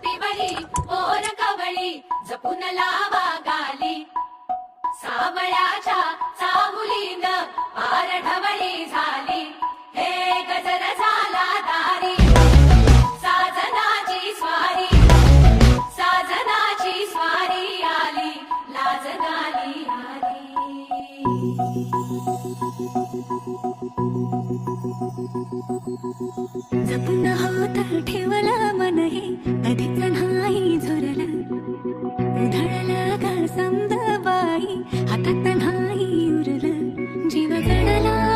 पिवळी मोर कवळी जपून लावा गाली सावळ्याच्या चाहुलीन पार ढवळी झाली हे गजर झाला दारी साजनाची स्वारी साजनाची स्वारी आली लाज गाली आली जपून होत ठेवला मन हे कधीच नाही झुरलं उधळला का समद बाई हातात नाही उरलं जीव गडला